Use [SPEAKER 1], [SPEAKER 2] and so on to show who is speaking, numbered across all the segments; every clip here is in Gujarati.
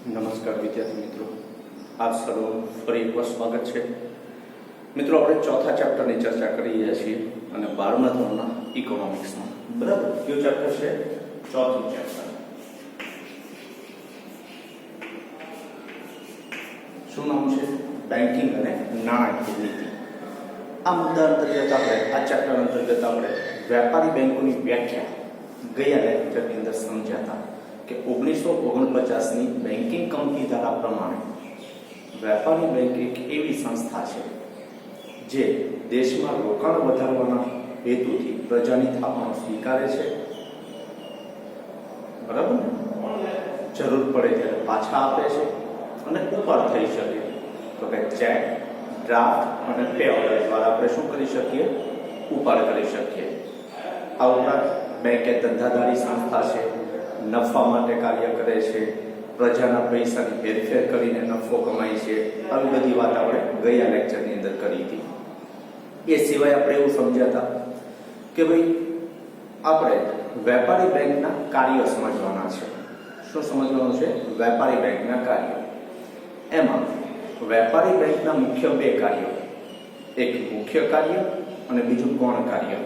[SPEAKER 1] નમસ્કાર વિદ્યાર્થી મિત્રો, આપ સૌનું ફરી એકવાર સ્વાગત છે. મિત્રો, આપણે ચોથા ચેપ્ટરની ચર્ચા કરી રહ્યા છીએ અને 12મા ધોરણના ઇકોનોમિક્સમાં. બરાબર, કયું ચેપ્ટર છે? ચોથું ચેપ્ટર. શું નામ છે? બેન્કિંગ અને નાણાકીય નીતિ. આ મુદ્દા અંતર્ગત આ ચેપ્ટર અંતર્ગત આપણે વેપારી બેંકોની વ્યાખ્યા ગયા લેક્ચરની અંદર સમજ્યા હતા કે 1949ની બેન્કિંગ કંપની ધારા પ્રમાણે વેપારી બેંક એક એવી સંસ્થા છે જે દેશમાં રોકાણ વધારવાના હેતુથી પ્રજાની થાપણો સ્વીકારે છે, બરાબર ને, જરૂર પડે ત્યારે પાછા આપે છે અને ઉપાડ થઈ શકે તો કે ચેક, ડ્રાફ્ટ અને પે ઓર્ડર દ્વારા આપણે શું કરી શકીએ? ઉપાડ કરી શકીએ. આ ઉપરાંત બેંક એ ધંધાદારી સંસ્થા છે, નફા માટે કાર્ય કરે છે, પ્રજાના પૈસાની હેરફેર કરીને નફો કમાય છે. આવી બધી વાત આપણે ગયા લેક્ચરની અંદર કરી હતી. એ સિવાય આપણે એવું સમજ્યા હતા કે ભાઈ આપણે વેપારી બેંકના કાર્યો સમજવાના છે. શું સમજવાનું છે? વેપારી બેંકના કાર્યો. એમાં વેપારી બેંકના મુખ્ય બે કાર્યો, એક મુખ્ય કાર્ય અને બીજું ગૌણ કાર્ય.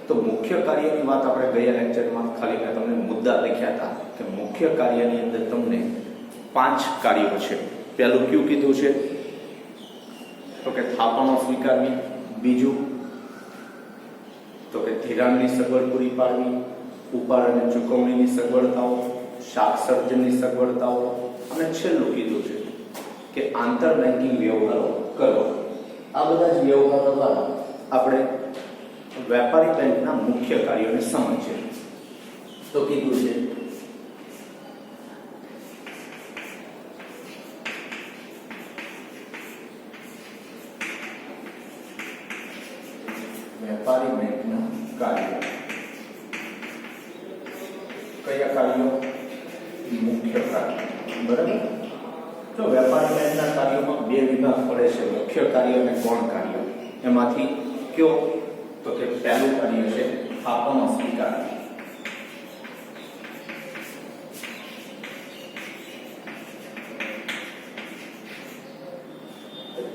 [SPEAKER 1] તો મુખ્ય કાર્યની વાત આપણે ગયા લેક્ચરમાં ખાલી મેં તમને મુદ્દા લખ્યા હતા કે મુખ્ય કાર્યની અંદર તમને 5 કાર્યો છે. પહેલું કયું કીધું છે? તો કે થાપણો સ્વીકારવી. બીજું તો કે ધિરાણની સગવડ પૂરી પાડવી, ઉપાડ અને ચૂકવણીની સગવડતાઓ, શાક સર્જનની સગવડતાઓ, અને છેલ્લું કીધું છે કે આંતર બેન્કિંગ વ્યવહારો કરવા. આ બધા જ વ્યવહારો દ્વારા આપણે વેપારી બેંકના મુખ્ય કાર્યોને સમજીએ. તો કીધું છે વેપારી બેંકના કાર્યો. કયા કાર્યો? મુખ્ય કાર્ય. બરાબર. તો વેપારી બેંકના કાર્યોમાં બે વિભાગ પડે છે, મુખ્ય કાર્ય અને ગૌણ કાર્ય. એમાંથી કયો? તો કે પહેલું કાર્ય છે થાપણો સ્વીકાર.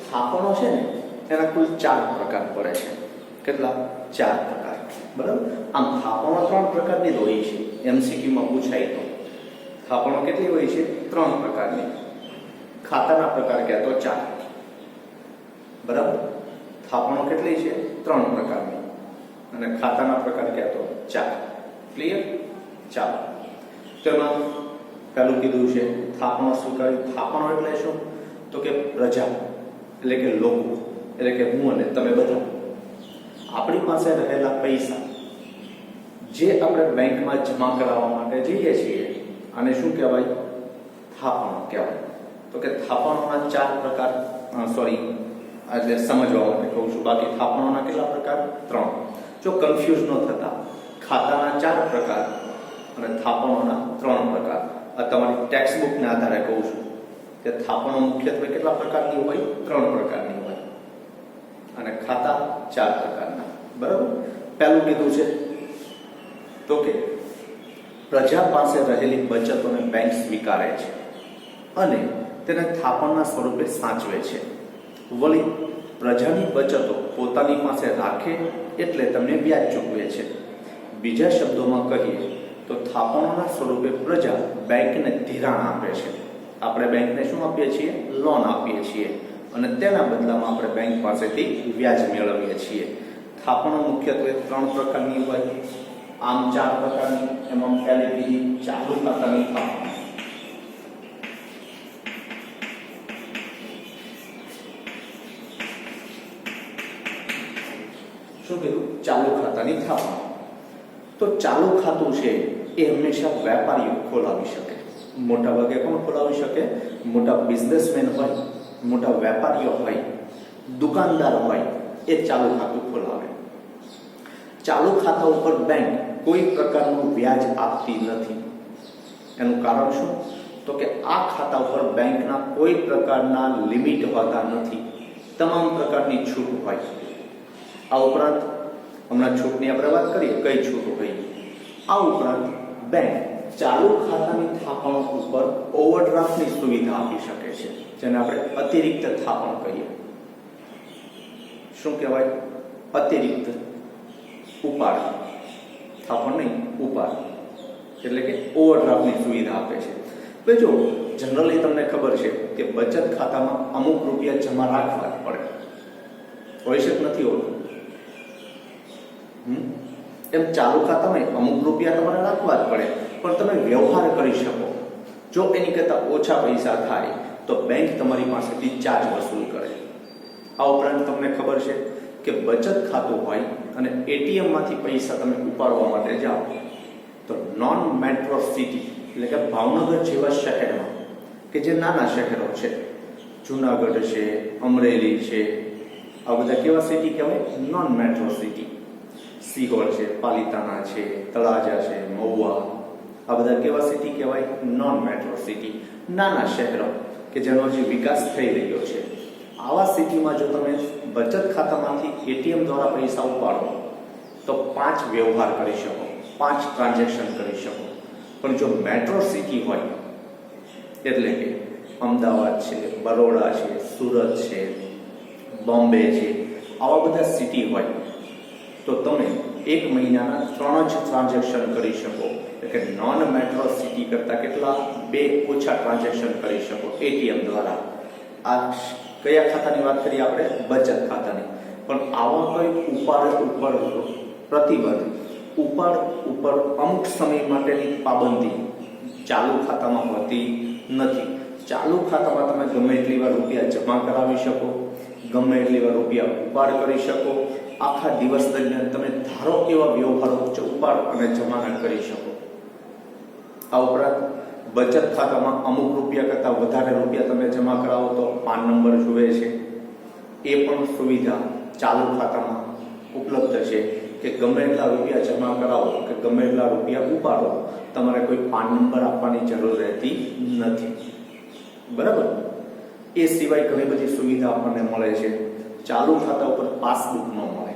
[SPEAKER 1] થાપણો છે ને એના કુલ 4 પ્રકાર પડે છે. કેટલા? 4 પ્રકાર. બરાબર. આમ થાપણો 3 પ્રકારની હોય છે. એમસીક્યુમાં પૂછાય તો થાપણો કેટલી હોય છે? 3 પ્રકારની. ખાતાના પ્રકાર કહેતો 4. બરાબર. થાપણો કેટલી છે? 3 પ્રકારની અને ખાતાના પ્રકાર કહેતો 4. ક્લિયર? ચાલો, તેમાં પહેલું કીધું છે થાપણો સ્વીકારી. થાપણો એટલે શું? તો કે પ્રજા એટલે કે લોકો એટલે કે હું અને તમે બધા આપણી પાસે રહેલા પૈસા જે આપણે બેંકમાં જમા કરાવવા માટે જઈએ છીએ અને શું કહેવાય? થાપણો કહેવાય. તો કે થાપણોના 4 પ્રકાર એટલે સમજવા માટે કહું છું. બાકી થાપણોના કેટલા પ્રકાર? 3. જો કન્ફ્યુઝ ન થતા, ખાતાના 4 પ્રકાર અને થાપણોના 3 પ્રકાર. આ તમારી ટેક્સ્ટ બુકના આધારે કહું છું કે થાપણો મુખ્યત્વે કેટલા પ્રકારની હોય? 3 પ્રકારની હોય અને ખાતા 4 પ્રકારના. બરાબર. પહેલું કીધું છે તો કે પ્રજા પાસે રહેલી બચતોને બેંક સ્વીકારે છે અને તેને થાપણના સ્વરૂપે સાચવે છે. વળી પ્રજાની બચતો પોતાની પાસે રાખે એટલે તમને વ્યાજ ચૂકવે છે. બીજા શબ્દોમાં કહીએ તો થાપણોના સ્વરૂપે પ્રજા બેંકને ધિરાણ આપે છે. આપણે બેંકને શું આપીએ છીએ? લોન આપીએ છીએ અને તેના બદલામાં આપણે બેંક પાસેથી વ્યાજ મેળવીએ છીએ. થાપણો મુખ્યત્વે 3 પ્રકારની હોય, આમ 4 પ્રકારની. એમાં પહેલી બીજી ચાલુ ખાતાની થાપણો. શું કીધું? ચાલુ ખાતાની થાપણો. તો ચાલુ ખાતું છે એ હંમેશા વેપારીઓ ખોલાવી શકે. મોટા ભાગે કોણ ખોલાવી શકે? મોટા બિઝનેસમેન હોય, મોટા વેપારીઓ હોય, દુકાનદાર હોય, એ ચાલુ ખાતું ખોલાવે. ચાલુ ખાતા ઉપર બેંક કોઈ પ્રકારનું વ્યાજ આપતી નથી. એનું કારણ શું? તો કે આ ખાતા ઉપર બેંકના કોઈ પ્રકારના લિમિટ હોતા નથી. તમામ પ્રકારની છૂટ હોય. આ ઉપરાંત હમણાં છૂટની આપણે વાત કરીએ, કઈ છૂટ હોય? આ ઉપરાંત બેંક ચાલુ ખાતાની થાપણો ઉપર ઓવરડ્રાફ્ટની સુવિધા આપી શકે છે, જેને આપણે અતિરિક્ત થાપણ કહીએ. શું કહેવાય? અતિરિક્ત ઉપાડ. થાપણ નહીં, ઉપાડ. એટલે કે ઓવરડ્રાફ્ટની સુવિધા આપે છે. હવે જો જનરલી તમને ખબર છે કે બચત ખાતામાં અમુક રૂપિયા જમા રાખવા જ પડે, હોય છે કે નથી હોતું? એમ ચાલુ ખાતામાં અમુક રૂપિયા તમારે રાખવા જ પડે, પણ તમે વ્યવહાર કરી શકો. જો એની કરતાં ઓછા પૈસા થાય તો બેંક તમારી પાસેથી ચાર્જ વસૂલ કરે. આ ઉપરાંત તમને ખબર છે કે બચત ખાતું હોય અને એટીએમ માંથી પૈસા તમે ઉપાડવા માટે જાઓ તો નોન મેટ્રો સિટી એટલે કે ભાવનગર જેવા શહેરમાં, કે જે નાના શહેરો છે, જુનાગઢ છે, અમરેલી છે, આ બધા કેવા સિટી કહેવાય? Non metro city. સિહોર છે, પાલિતાણા છે, તળાજા છે, મહુવા, આ બધા કેવા સિટી કહેવાય? Non metro city. નાના શહેરો કે જેનો જે વિકાસ થઈ રહ્યો છે. આવા સિટીમાં જો તમે બચત ખાતામાંથી એટીએમ દ્વારા પૈસા ઉપાડો તો 5 વ્યવહાર કરી શકો, 5 ટ્રાન્ઝેક્શન કરી શકો. પણ જો મેટ્રો સિટી હોય એટલે કે અમદાવાદ છે, બરોડા છે, સુરત છે, બોમ્બે છે, આવા બધા સિટી હોય તો તમે 1 મહિનાના 3 જ ટ્રાન્ઝેક્શન કરી શકો. એટલે કે નોન મેટ્રો સિટી કરતાં કેટલા? 2 ઓછા ટ્રાન્ઝેક્શન કરી શકો એટીએમ દ્વારા. આ કયા ખાતાની વાત કરીએ આપણે? બચત ખાતાની. પણ આવા કોઈ ઉપાડ ઉપર પ્રતિબંધ, ઉપાડ ઉપર અમુક સમય માટેની પાબંદી ચાલુ ખાતામાં હોતી નથી. ચાલુ ખાતામાં તમે ગમે એટલી વાર રૂપિયા જમા કરાવી શકો, ગમે એટલી વાર રૂપિયા ઉપાડ કરી શકો. આખા દિવસ દરમિયાન તમે ધારો એવા વ્યવહારો ઉપાડ અને જમા કરી શકો. આ ઉપરાંત બચત ખાતામાં અમુક રૂપિયા કરતાં વધારે રૂપિયા તમે જમા કરાવો તો પાન નંબર જુએ છે. એ પણ સુવિધા ચાલુ ખાતામાં ઉપલબ્ધ છે કે ગમે એટલા રૂપિયા જમા કરાવો કે ગમે એટલા રૂપિયા ઉપાડો, તમારે કોઈ પાન નંબર આપવાની જરૂર રહેતી નથી. બરાબર? એ સિવાય ઘણી બધી સુવિધા આપણને મળે છે. ચાલુ ખાતા ઉપર પાસબુક ન મળે,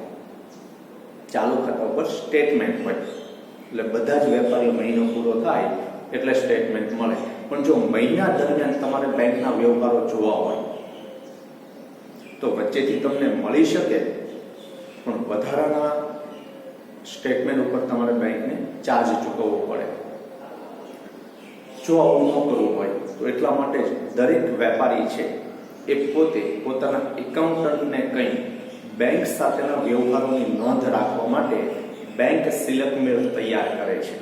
[SPEAKER 1] ચાલુ ખાતા ઉપર સ્ટેટમેન્ટ હોય. એટલે બધા જ વેપારીઓ મહિનો પૂરો થાય એટલે સ્ટેટમેન્ટ મળે. પણ જો મહિના દરમિયાન તમારે બેંકના વ્યવહારો જોવા હોય તો વચ્ચેથી તમને મળી શકે, પણ વધારાના સ્ટેટમેન્ટ ઉપર તમારે બેંકને ચાર્જ ચૂકવવો પડે. જો આવું ન કરવું હોય તો એટલા માટે જ દરેક વેપારી છે એ પોતે પોતાના એકાઉન્ટન્ટને કહી બેંક સાથેના વ્યવહારોની નોંધ રાખવા માટે બેંક સિલક મેળ તૈયાર કરે છે,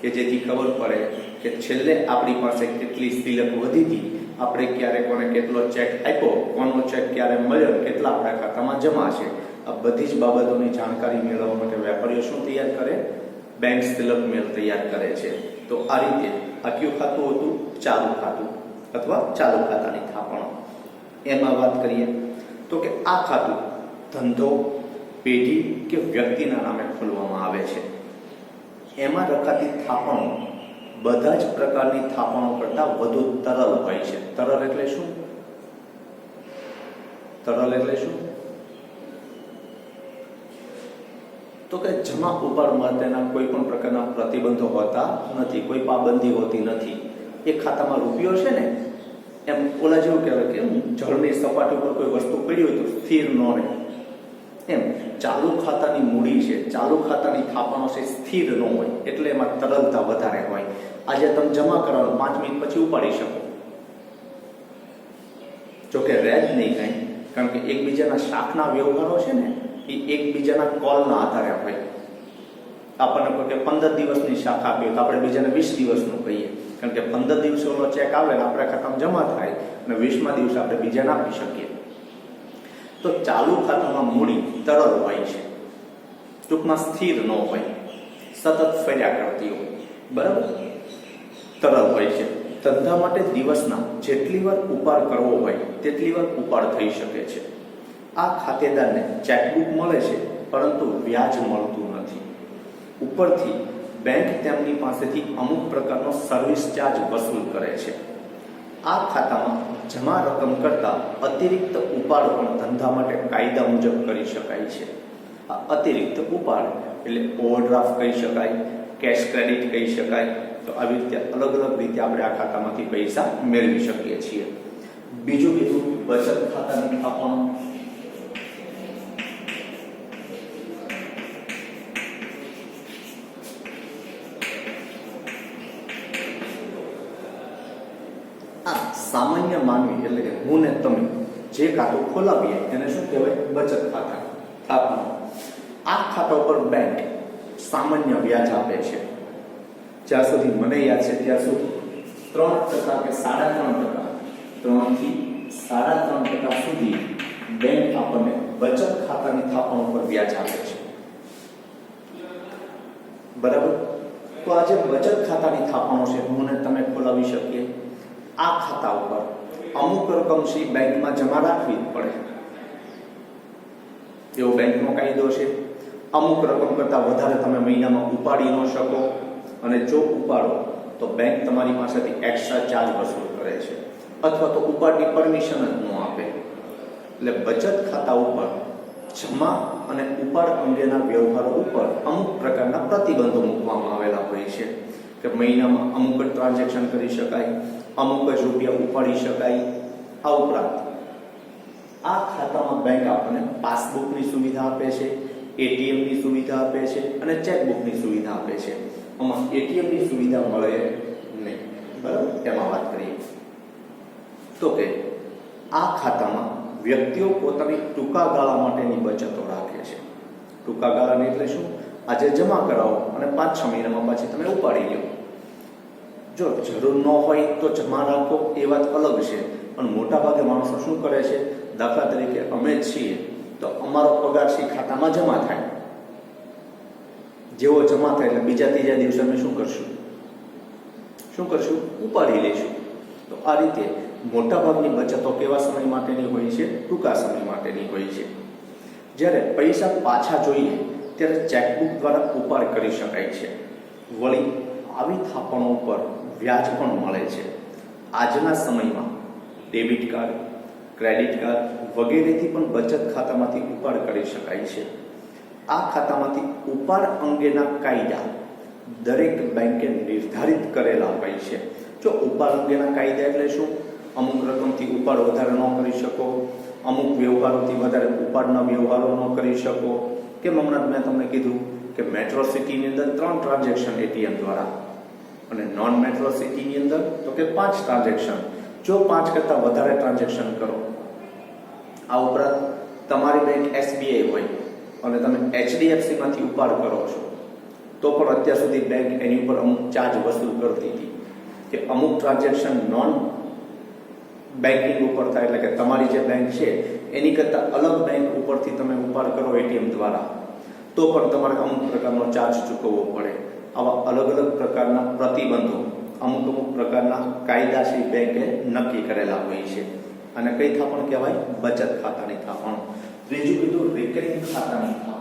[SPEAKER 1] કે જેથી ખબર પડે કે છેલ્લે આપણી પાસે કેટલી સિલક વધી હતી, આપણે ક્યારે કોને કેટલો ચેક આપ્યો, કોનો ચેક ક્યારે મળ્યો, કેટલા આપણા ખાતામાં જમા છે. આ બધી જ બાબતોની જાણકારી મેળવવા માટે વેપારીઓ શું તૈયાર કરે? બેંક સિલક મેળ તૈયાર કરે છે. તો આ રીતે આ કયું ખાતું હતું? ચાલુ ખાતું અથવા ચાલુ ખાતાની થાપણો. એમાં વાત કરીએ તો કે આ ખાતું ધંધો, પેઢી કે વ્યક્તિના નામે ખોલવામાં આવે છે. એમાં રખાતી થાપણો બધા જ પ્રકારની થાપણો કરતાં વધુ તરલ હોય છે. તરલ એટલે શું? તરલ એટલે શું? તો કે જમા ઉપાડ માટેના કોઈ પણ પ્રકારના પ્રતિબંધો હોતા નથી, કોઈ પાબંદી હોતી નથી. એ ખાતામાં રૂપિયો છે ને, એમ ઓલા જેવું કહેવાય કે જળની સપાટી ઉપર કોઈ વસ્તુ પડી હોય તો સ્થિર ન રહે. એમ ચાલુ ખાતાની મૂડી છે, ચાલુ ખાતાની થાપણો છે, સ્થિર ન હોય, એટલે એમાં તરલતા વધારે હોય. આજે તમે જમા કરાવો 5 મિનિટ પછી ઉપાડી શકો, જોકે રહે જ નહીં કાંઈ, કારણ કે એકબીજાના શાખના વ્યવહારો છે ને એ એકબીજાના કોલના આધારે હોય. આપણને કોઈ કે 15 દિવસની શાખા આપી તો આપણે બીજાને 20 દિવસનું કહીએ, કારણ કે 15 દિવસોનો ચેક આવે ને આપણા ખાતામાં જમા થાય અને 20મા દિવસે આપણે બીજાને આપી શકીએ. તો ચાલુ ખાતામાં મૂડી તરલ હોય છે, ટૂંકમાં સ્થિર ન હોય, સતત ફર્યા કરતી હોય. બરાબર? તરલ હોય છે. ધંધા માટે દિવસના જેટલી વાર ઉપાડ કરવો હોય તેટલી વાર ઉપાડ થઈ શકે છે. આ ખાતેદારને ચેકબુક મળે છે પરંતુ વ્યાજ મળતું નથી. ઉપરથી બેંક તેમની પાસેથી અમુક પ્રકારનો સર્વિસ ચાર્જ વસૂલ કરે છે. આ ખાતામાં જમા રકમ કરતાં અતિરિક્ત ઉપાડ પણ ધંધા માટે કાયદા મુજબ કરી શકાય છે. આ અતિરિક્ત ઉપાડ એટલે ઓવરડ્રાફ્ટ કહી શકાય, કેશ ક્રેડિટ કહી શકાય, તો આવી રીતે અલગ અલગ રીતે આપણે આ ખાતામાંથી પૈસા મેળવી શકીએ છીએ. બીજું કીધું બચત ખાતાની થાપણો. સામાન્ય માનવી એટલે કે હું ને તમે જે ખાતું ખોલાવીએ એને શું કહેવાય? બચત ખાતા. થાપણો. આ ખાતા ઉપર બેંક સામાન્ય વ્યાજ આપે છે. જ્યાં સુધી મને યાદ છે ત્યાં સુધી 3% કે 3.5%, 3 થી 3.5% સુધી બેંક આપણને બચત ખાતાની થાપણો પર વ્યાજ આપે છે. બરાબર. તો આ જે બચત ખાતાની થાપણો છે હું ને તમે ખોલાવી શકીએ. આ ખાતા ઉપર અમુક રકમ છે બેંકમાં જમા રાખવી પડે, એવો બેંકનો કાયદો છે. અમુક રકમ કરતાં વધારે તમે મહિનામાં ઉપાડી ન શકો, અને જો ઉપાડો તો બેંક તમારી પાસેથી એક્સ્ટ્રા ચાર્જ વસૂલ કરે છે, અથવા તો ઉપાડની પરમિશન જ ન આપે. એટલે બચત ખાતા ઉપર જમા અને ઉપાડ અંગેના વ્યવહારો ઉપર અમુક પ્રકારના પ્રતિબંધો મૂકવામાં આવેલા હોય છે કે મહિનામાં અમુક જ ટ્રાન્ઝેક્શન કરી શકાય, અમુક જ રૂપિયા ઉપાડી શકાય. આ ઉપરાંત આ ખાતામાં બેંક આપણને પાસબુકની સુવિધા આપે છે, એટીએમની સુવિધા આપે છે અને ચેકબુકની સુવિધા આપે છે. આમાં એટીએમની સુવિધા મળે નહીં. બરાબર. એમાં વાત કરીએ તો કે આ ખાતામાં વ્યક્તિઓ પોતાની ટૂંકા ગાળા માટેની બચતો રાખે છે. ટૂંકા ગાળાની એટલે શું? આજે જમા કરાવો અને 5-6 મહિનામાં પાછી તમે ઉપાડી લો. જો જરૂર ન હોય તો જમા રાખો એ વાત અલગ છે, પણ મોટા ભાગે માણસો શું કરે છે? દાખલા તરીકે અમે જ છીએ તો અમારો પગાર છે ખાતામાં જમા થાય. જેવો જમા થાય એટલે બીજા ત્રીજા દિવસે અમે શું કરશું? ઉપાડી લઈશું. તો આ રીતે મોટા ભાગની બચતો કેવા સમય માટેની હોય છે? ટૂંકા સમય માટેની હોય છે. જ્યારે પૈસા પાછા જોઈએ ત્યારે ચેકબુક દ્વારા ઉપાડ કરી શકાય છે. વળી આવી થાપણો ઉપર વ્યાજ પણ મળે છે. આજના સમયમાં ડેબિટ કાર્ડ, ક્રેડિટ કાર્ડ વગેરેથી પણ બચત ખાતામાંથી ઉપાડ કરી શકાય છે. આ ખાતામાંથી ઉપાડ અંગેના કાયદા દરેક બેંકે નિર્ધારિત કરેલા હોય છે. જો ઉપાડ અંગેના કાયદા એટલે શું? અમુક રકમથી ઉપાડ વધારે ન કરી શકો, અમુક વ્યવહારોથી વધારે ઉપાડના વ્યવહારો ન કરી શકો. કેમ હમણાં મેં તમને કીધું કે મેટ્રો સિટીની અંદર 3 ટ્રાન્ઝેક્શન એટીએમ દ્વારા, અને નોન મેટ્રો સિટીની અંદર તો કે 5 ટ્રાન્ઝેક્શન. જો 5 કરતાં વધારે ટ્રાન્ઝેક્શન કરો, આ ઉપરાંત તમારી બેંક એસબીઆઈ હોય અને તમે એચડીએફસી માંથી ઉપાડ કરો છો તો પણ અત્યાર સુધી બેંક એની ઉપર અમુક ચાર્જ વસૂલ કરતી હતી કે અમુક ટ્રાન્ઝેક્શન નોન બેન્કિંગ ઉપર થાય, એટલે કે તમારી જે બેંક છે એની કરતાં અલગ બેંક ઉપરથી તમે ઉપાડ કરો એટીએમ દ્વારા તો પણ તમારે અમુક પ્રકારનો ચાર્જ ચૂકવવો પડે. આવા અલગ અલગ પ્રકારના પ્રતિબંધો, અમુક પ્રકારના કાયદા છે બેંકે નક્કી કરેલા હોય છે. અને કઈ થાપણ કહેવાય? બચત ખાતાની થાપણ. ત્રીજું કીધું રિકરિંગ ખાતાની થાપણ.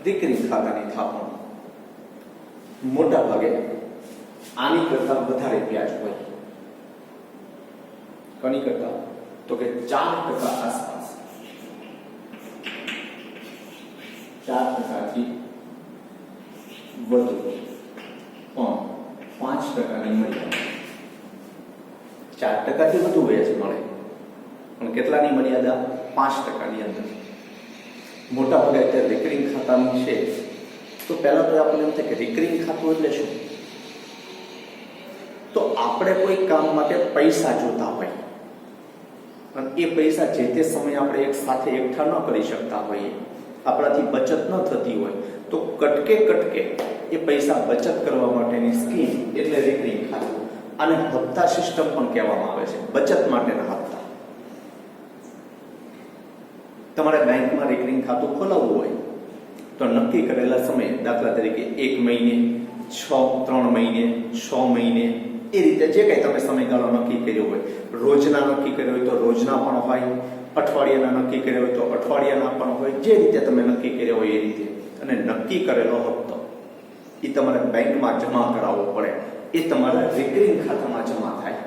[SPEAKER 1] રિકરિંગ ખાતાની થાપણ મોટા ભાગે આની કરતા વધારે વ્યાજ હોય. કોની કરતા? તો કે 4% આસપાસ, 4%થી વધુ, પણ 5%ની મર્યાદા. 4%થી વધુ વ્યાજ મળે પણ કેટલાની મર્યાદા? 5%ની અંદર. મોટા ભાગે અત્યારે રિકરિંગ ખાતાનું છે તો પહેલા તો આપણને એમ થાય કે રિકરિંગ ખાતું એટલે શું? તો આપણે કોઈ કામ માટે પૈસા જોતા હોય અને એ પૈસા જે તે સમયે આપણે એક સાથે એકઠા ન કરી શકતા હોઈએ, આપણાથી બચત ન થતી હોય તો કટકે એ પૈસા બચત કરવા માટેની સ્કીમ એટલે રિકરિંગ ખાતું. આને હપ્તા સિસ્ટમ પણ કહેવામાં આવે છે, બચત માટેના હપ્તા. તમારે બેંકમાં રિકરિંગ ખાતું ખોલાવવું હોય તો નક્કી કરેલા સમયે, દાખલા તરીકે 1 મહિને, 3 મહિને, 6 મહિને, એ રીતે જે કંઈ તમે સમયગાળો નક્કી કર્યો હોય, રોજના નક્કી કર્યો હોય તો રોજના પણ હોય, અઠવાડિયાના નક્કી કર્યો હોય તો અઠવાડિયાના પણ હોય, જે રીતે તમે નક્કી કર્યો હોય એ રીતે. અને નક્કી કરેલો હપ્તો એ તમારે બેંકમાં જમા કરાવવો પડે, એ તમારા રિકરિંગ ખાતામાં જમા થાય.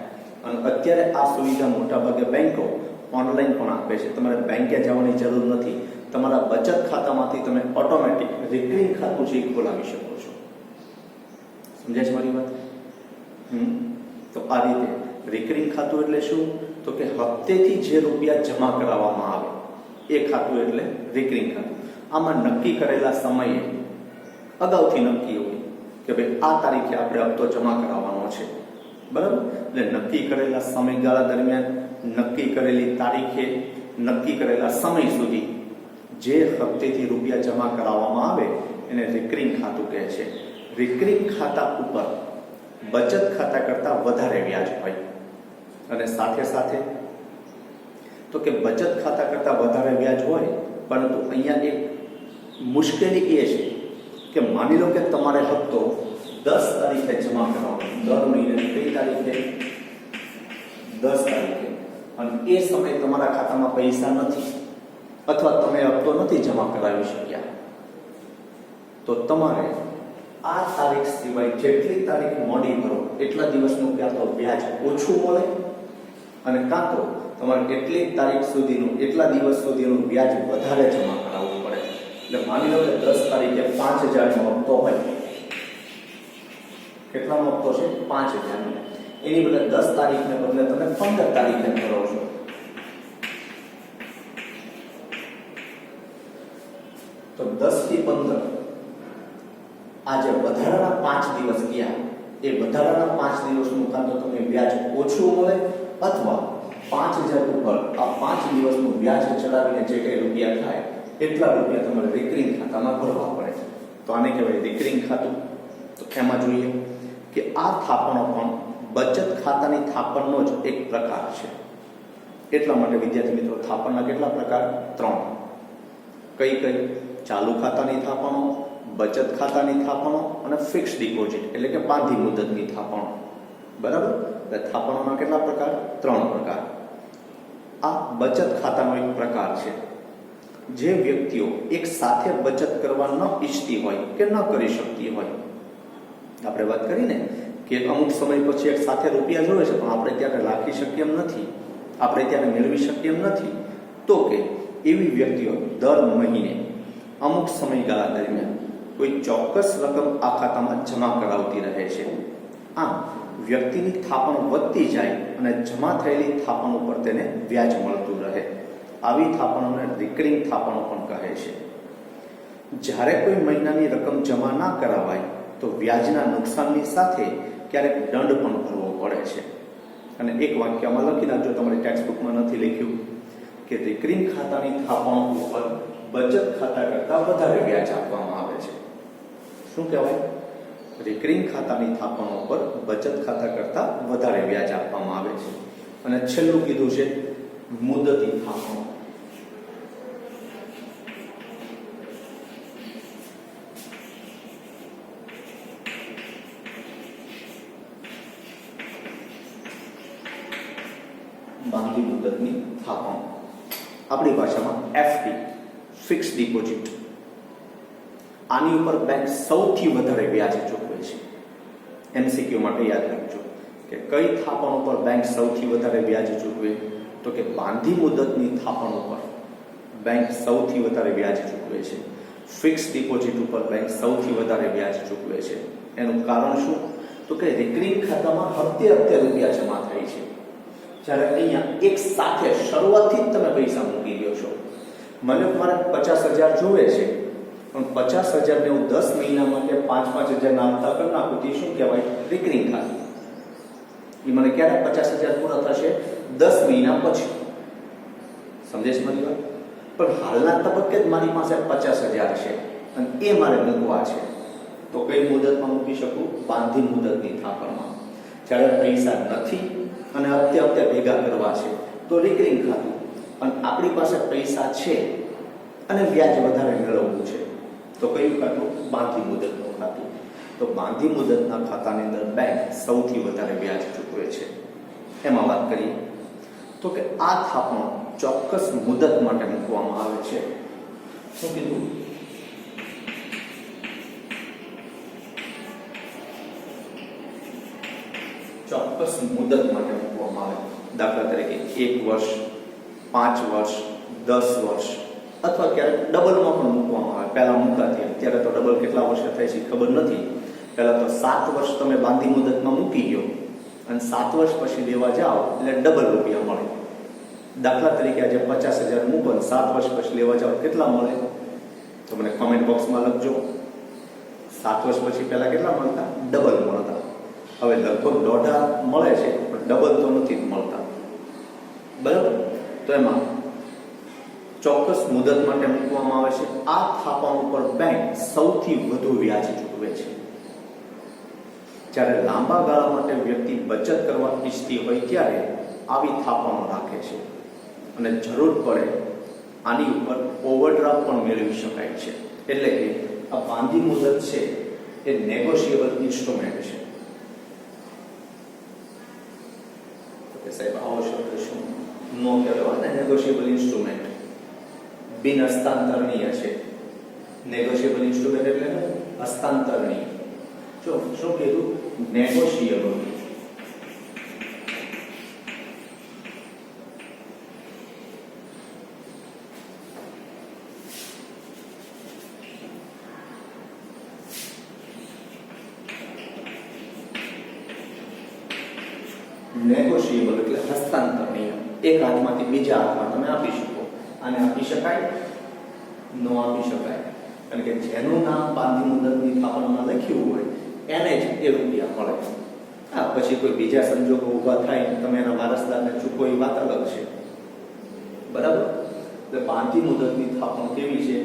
[SPEAKER 1] અને અત્યારે આ સુવિધા મોટાભાગે બેંકો ઓનલાઈન પણ આપે છે. તમારે બેંકે જવાની જરૂર નથી. તમારા બચત ખાતામાંથી તમે ઓટોમેટિક રિકરિંગ ખાતું છે એ ખોલાવી શકો છો. સમજાય છે મારી વાત? તો આ રીતે રિકરિંગ ખાતું એટલે શું? તો કે હપ્તેથી જે રૂપિયા જમા કરાવવામાં આવે એ ખાતું એટલે રિકરિંગ ખાતું. આમાં નક્કી કરેલા સમયે અગાઉથી નક્કી હોય કે ભાઈ આ તારીખે આપણે હપ્તો જમા કરાવવાનો છે, બરાબર? એટલે નક્કી કરેલા સમયગાળા દરમિયાન, નક્કી કરેલી તારીખે, નક્કી કરેલા સમય સુધી જે હપ્તેથી રૂપિયા જમા કરાવવામાં આવે એને રિકરિંગ ખાતું કહે છે. રિકરિંગ ખાતા ઉપર બચત ખાતા કરતાં વધારે વ્યાજ હોય. અને સાથે સાથે તો કે બચત ખાતા કરતાં વધારે વ્યાજ હોય, પરંતુ અહીંયા એક મુશ્કેલી એ છે કે માની લો કે તમારે હપ્તો 10 તારીખે જમા કરવાનો, દર મહિને કઈ તારીખે? 10 તારીખે. અને એ સમયે તમારા ખાતામાં પૈસા નથી અથવા તમે હપ્તો નથી જમા કરાવી શક્યા, તો તમારે આ તારીખ સિવાય જેટલી તારીખ મોડી ભરો એટલા દિવસનું ક્યાં તો વ્યાજ ઓછું મળે, અને કાં તો તમારે કેટલી તારીખ સુધીનું, એટલા દિવસ સુધીનું વ્યાજ વધારે જમા કરાવવું પડે. એટલે માની લો કે 10 તારીખે 5000 નો હપ્તો હોય. કેટલાનો હપ્તો છે? 5000 નો. એની બદલે 10 તારીખને બદલે તમે 15 તારીખે ભરો છો. તો 10 થી 15 આ જે વધારાના 5 દિવસ ગયા, એ વધારાના 5 દિવસનું કાં તો તમને વ્યાજ ઓછું મળે અથવા 5000 ઉપર આ 5 દિવસનું વ્યાજ ચડાવીને જે કઈ રૂપિયા થાય એટલા રૂપિયા તમારે રિકરિંગ ખાતામાં ભરવા પડે. તો આને કહેવાય રિકરિંગ ખાતું. તો એમાં જોઈએ કે આ થાપણો પણ બચત ખાતાની થાપણનો જ એક પ્રકાર છે. એટલા માટે વિદ્યાર્થી મિત્રો થાપણના કેટલા પ્રકાર? 3. કઈ કઈ? ચાલુ ખાતાની થાપણો, બચત ખાતાની થાપણો અને ફિક્સ ડિપોઝિટ એટલે કે બાંધી મુદતની થાપણો. બરાબર? એટલે થાપણોના કેટલા પ્રકાર? 3 પ્રકાર. આ બચત ખાતાનો એક પ્રકાર છે. જે વ્યક્તિઓ એક સાથે બચત કરવા ન ઈચ્છતી હોય કે ન કરી શકતી હોય, આપણે વાત કરીને કે અમુક સમય પછી એક સાથે રૂપિયા જોવે છે પણ આપણે ત્યારે રાખી શકીએ એમ નથી, આપણે ત્યારે મેળવી શકીએ એમ નથી, તો કે એવી વ્યક્તિઓ દર મહિને અમુક સમયગાળા દરમિયાન કોઈ ચોક્કસ રકમ આ ખાતામાં જમા કરાવતી રહે છે. આમ વ્યક્તિની થાપણ વધતી જાય અને જમા થયેલી થાપણ ઉપર તેને વ્યાજ મળતું રહે. આવી થાપણોને રિકરિંગ થાપણો પણ કહે છે. જ્યારે કોઈ મહિનાની રકમ જમા ના કરાવાય તો વ્યાજના નુકસાનની સાથે ક્યારેક દંડ પણ ભરવો પડે છે. અને એક વાક્યમાં લખી નાખજો, તમારી ટેક્સ્ટબુકમાં નથી લખ્યું કે રિકરિંગ ખાતાની થાપણો ઉપર બચત ખાતા કરતાં વધારે વ્યાજ આપવામાં આવે છે. શું કહેવાય? રિકરિંગ ખાતાની થાપણો પર બચત ખાતા કરતાં વધારે વ્યાજ આપવામાં આવે છે. અને છેલ્લું કીધું છે મુદતી થાપણો. બાંધી મુદતની થાપણો, આપણી ભાષામાં એફડી, ફિક્સ ડિપોઝિટ. આની ઉપર બેંક સૌથી વધારે વ્યાજ ચૂકવે છે. એમસીક્યુ માટે યાદ રાખજો કે કઈ થાપણ ઉપર બેંક સૌથી વધારે વ્યાજ ચૂકવે? તો કે બાંધી મુદતની થાપણ ઉપર બેંક સૌથી વધારે વ્યાજ ચૂકવે છે. ફિક્સ ડિપોઝિટ ઉપર બેંક સૌથી વધારે વ્યાજ ચૂકવે છે. એનું કારણ શું? તો કે રિકરિંગ ખાતામાં હપ્તે હપ્તે રૂપિયા જમા થાય છે, જ્યારે અહીંયા એક સાથે શરૂઆતથી જ તમે પૈસા મૂકી દો છો. મને મારે 50000 જોવે છે, પણ 50000 ને હું 10 મહિના માટે 5-5000 ના હપ્તા કરી નાખું તો શું કહેવાય? રિકરિંગ ખાતું. એ મને ક્યારે 50000 પૂરા થશે? 10 મહિના પછી. સમજે છે મારી વાત? પણ હાલના તબક્કે જ મારી પાસે 50000 છે અને એ મારે મૂકવા છે, તો કઈ મુદતમાં મૂકી શકું? બાંધી મુદતની થાપણમાં. જ્યારે પૈસા નથી અને હપ્તે હપ્તે ભેગા કરવા છે તો રિકરિંગ ખાતું. અને આપણી પાસે પૈસા છે અને વ્યાજ વધારે મેળવવું છે તો કયું ખાતું? બાંધી મુદતનું ખાતું. તો બાંધી મુદતના ખાતાની અંદર બેંક સૌથી વધારે વ્યાજ ચૂકવે છે. એમાં વાત કરીએ તો કે આ થાપણો ચોક્કસ મુદત માટે મૂકવામાં આવે છે. શું કીધું? ચોક્કસ મુદત માટે મૂકવામાં મૂકવામાં આવે. દાખલા તરીકે 1 વર્ષ, 5 વર્ષ, 10 વર્ષ અથવા ક્યારેક ડબલમાં પણ મૂકવામાં આવે. પહેલા મૂકાતી, અત્યારે તો ડબલ કેટલા વર્ષે થાય છે ખબર નથી. પહેલા તો 7 વર્ષ તમે બાંધી મુદતમાં મૂકી ગયો અને 7 વર્ષ પછી લેવા જાઓ એટલે ડબલ રૂપિયા મળે. દાખલા તરીકે આજે 50,000 મૂકો અને 7 વર્ષ પછી લેવા જાઓ કેટલા મળે તો મને કમેન્ટ બોક્સમાં લખજો. 7 વર્ષ પછી પહેલા કેટલા મળતા? ડબલ મળતા. હવે લગભગ 1.5 મળે છે પણ ડબલ તો નથી મળતા. બરાબર? તો એમાં ચોક્કસ મુદત માટે મૂકવામાં આવે છે. આ થાપણ ઉપર બેંક સૌથી વધુ વ્યાજ ચૂકવે છે. જ્યારે લાંબા ગાળા માટે વ્યક્તિ બચત કરવા ઈચ્છતી હોય ત્યારે આવી થાપણો રાખે છે અને જરૂર પડે આની ઉપર ઓવરડ્રાફ્ટ પણ મેળવી શકાય છે. એટલે કે આ બાંધી મુદત છે એ નેગોશિયેબલ ઇન્સ્ટ્રુમેન્ટ છે. તો સાહેબ આવો શબ્દ શું નો કહેવાય ને? નેગોશિયેબલ ઇન્સ્ટ્રુમેન્ટ બિન હસ્તાંતરણીય છે. નેગોશિયેબલ ઇન્સ્ટ્રુમેન્ટ એટલે હસ્તાંતરણીય. જો શું કીધું? નેગોશિયેબલ. નેગોશિયેબલ એટલે હસ્તાંતરણીય. એક હાથમાંથી બીજા હાથમાં તમે આપી શકો. આને આપી શકાય? ન આપી શકાય. કારણ કે જેનું નામ બાંધી મુદતની થાપણમાં લખ્યું હોય એને જ એ રૂપિયા મળે. હા, પછી કોઈ બીજા સંજોગો ઊભા થાય તમે એના વારસદારને ચૂકવો એ વાત અલગ છે. બરાબર? એટલે બાંધી મુદતની થાપણ કેવી છે?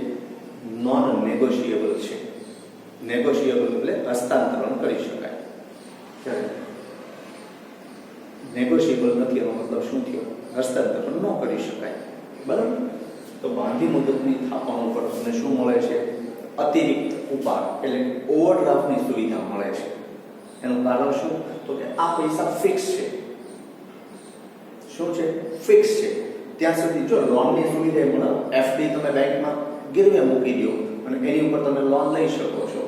[SPEAKER 1] નોન નેગોશિયેબલ છે. નેગોશિયેબલ એટલે હસ્તાંતરણ કરી શકાય. નેગોશિયેબલ નથી એનો મતલબ શું થયો? હસ્તાંતરણ ન કરી શકાય. બરાબર? તો બાંધી મુદતની થાપણ ઉપર તમને શું મળે છે? અતિરિક્ત ઉપાડ એટલે ઓવરડ્રાફ્ટની સુવિધા મળે છે. એનું કારણ શું? તો કે આ પૈસા ફિક્સ છે. શું છે? ફિક્સ છે. ત્યાં સુધી જો લોનની સુવિધા મળે, એફડી તમે બેંકમાં ગીરવે મૂકી દો અને એની ઉપર તમે લોન લઈ શકો છો.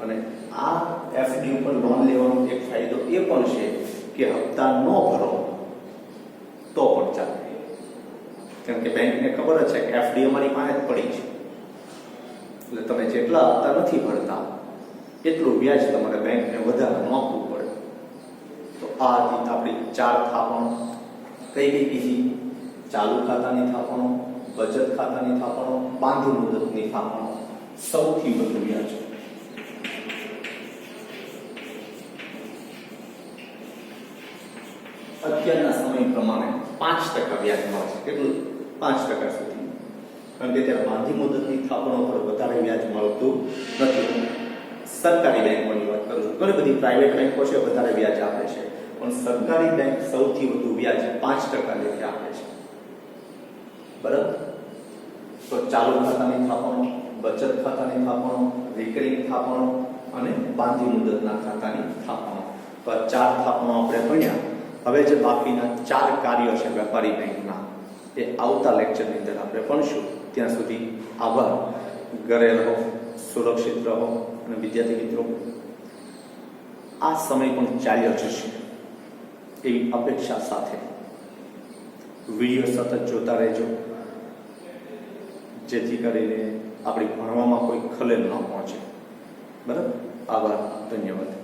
[SPEAKER 1] અને આ એફડી ઉપર લોન લેવાનો એક ફાયદો એ પણ છે કે હપ્તા ન ભરો તો પણ ચાલે. કેમ કે બેંકને ખબર જ છે કે એફડી અમારી પાસે જ પડી છે એટલે તમે જેટલા હપ્તા નથી ભરતા એટલું વ્યાજ તમારે બેંકને વધારે આપવું પડે. તો આ હતી આપણી 4 થાપણો. કઈ કઈ કીધી? ચાલુ ખાતાની થાપણો, બચત ખાતાની થાપણો, બાંધી મુદતની થાપણો. સૌથી વધુ વ્યાજ અત્યારના સમય પ્રમાણે 5% વ્યાજ મળે છે. કેટલું? 5% સુધી. કારણ કે ત્યારે બાંધી મુદતની થાપણો પર વધારે વ્યાજ મળતું નથી. સરકારી બેંકોની વાત કરું છું. ઘણી બધી પ્રાઇવેટ બેંકો છે વધારે વ્યાજ આપે છે પણ સરકારી બેંક સૌથી વધુ વ્યાજ 5% લેખે આપે છે. બરાબર? તો ચાલુ ખાતાની થાપણો, બચત ખાતાની થાપણો, રિકરિંગ થાપણો અને બાંધી મુદતના ખાતાની થાપણો. તો આ 4 થાપણો આપણે ભણ્યા. હવે જે બાકીના 4 કાર્યો છે વેપારી બેંકના એ આવતા લેક્ચરની અંદર આપણે ભણશું. ત્યાં સુધી આભાર. ઘરે રહો, સુરક્ષિત રહો. અને વિદ્યાર્થી મિત્રો, આ સમય પણ ચાલ્યો જશે એવી અપેક્ષા સાથે વિડીયો સતત જોતા રહેજો જેથી કરીને આપણી ભણવામાં કોઈ ખલેલ ન પહોંચે. બરાબર? આભાર. ધન્યવાદ.